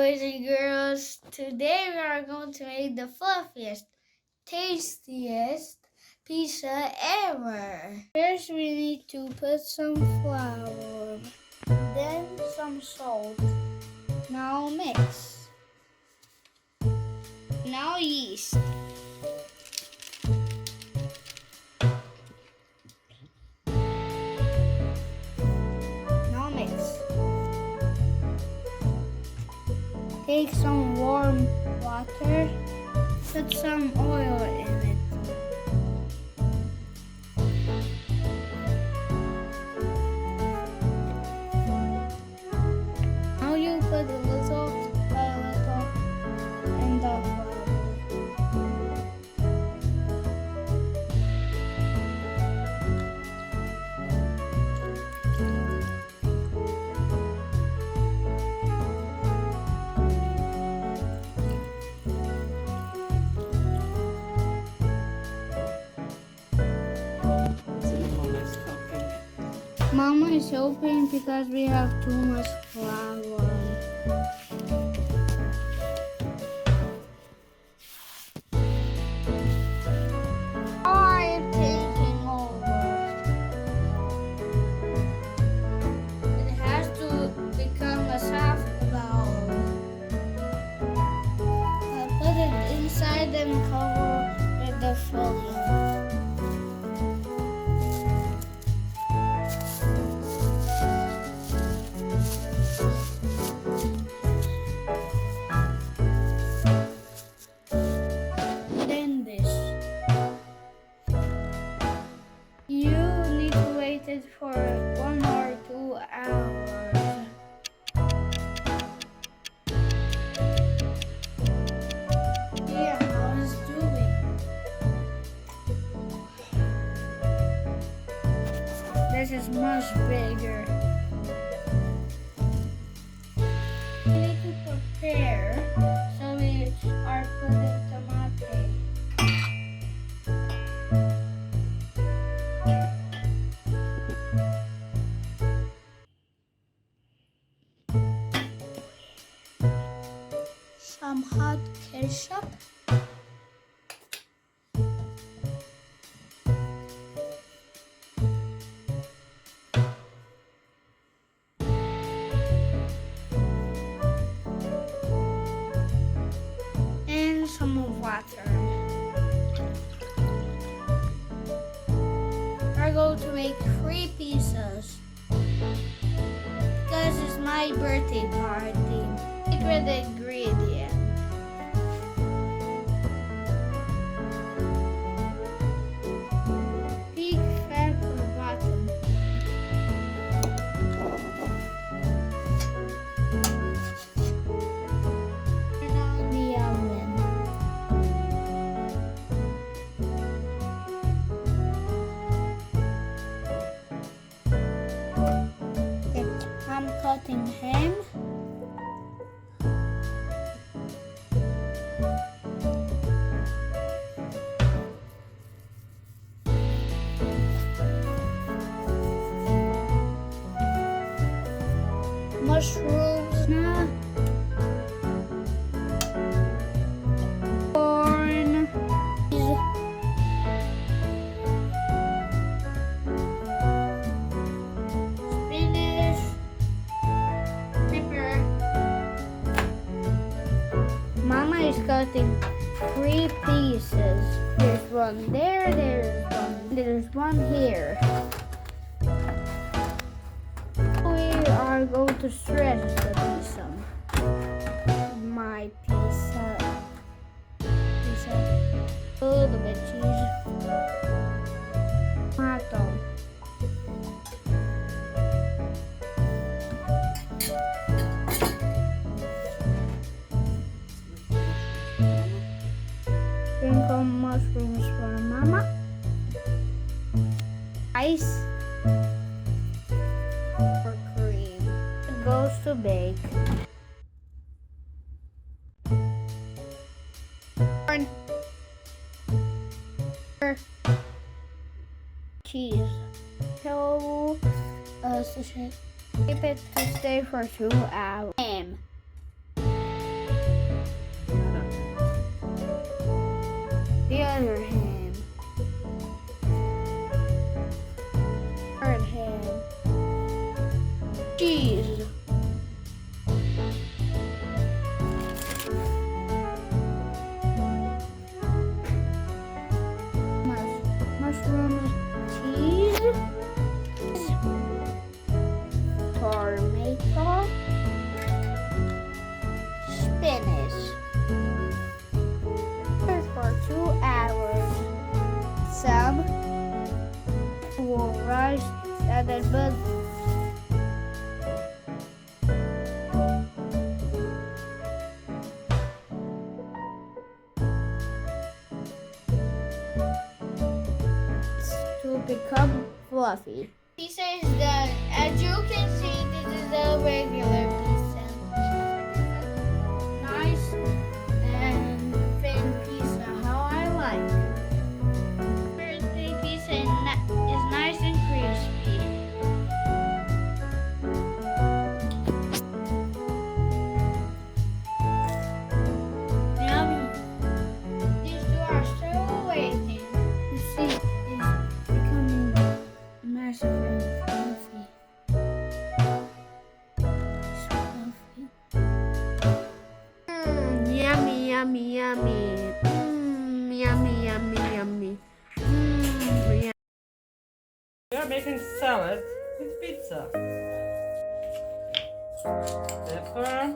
boys and girls. Today we are going to make the fluffiest, tastiest pizza ever. First we need to put some flour, then some salt. Now mix. Now yeast. Now mix. Take some warm water, put some oil in it. Now you put a little in the flour. Mama is helping because we have too much flour. I am taking over. It has to become a soft ball. I put it inside and cover with the filling. You need to wait it for 1 or 2 hours. Yeah, how is it doing? This is much bigger. We need to prepare, so we are putting tomato. Some hot ketchup. And some water. We're going to make 3 pieces because it's my birthday party. Secret ingredient. Pig fat on the bottom. Turn on the oven. Okay, I'm cutting ham. Mushrooms na. Corn. Spinach. Pepper. Mama is cutting 3 pieces. There's one there, there's one here. We are going to stretch the pizza. My pizza. A little bit cheese. Tomato. Sprinkle mushrooms for Mama. Ice. For cream. It goes to bake. Corn. Cheese. So, keep it to stay for 2 hours. Ham. another bug. To become fluffy. Pizza is done. As you can see, this is a regular pizza. Nice and thin pizza, how I like. Birthday pizza is nice and crispy. Yummy. These two are still waiting. You see, it's becoming massive and fluffy. So fluffy. Yummy, yummy, yummy. Yummy, yummy, yummy. Yummy. We are making salad with pizza. Pepper.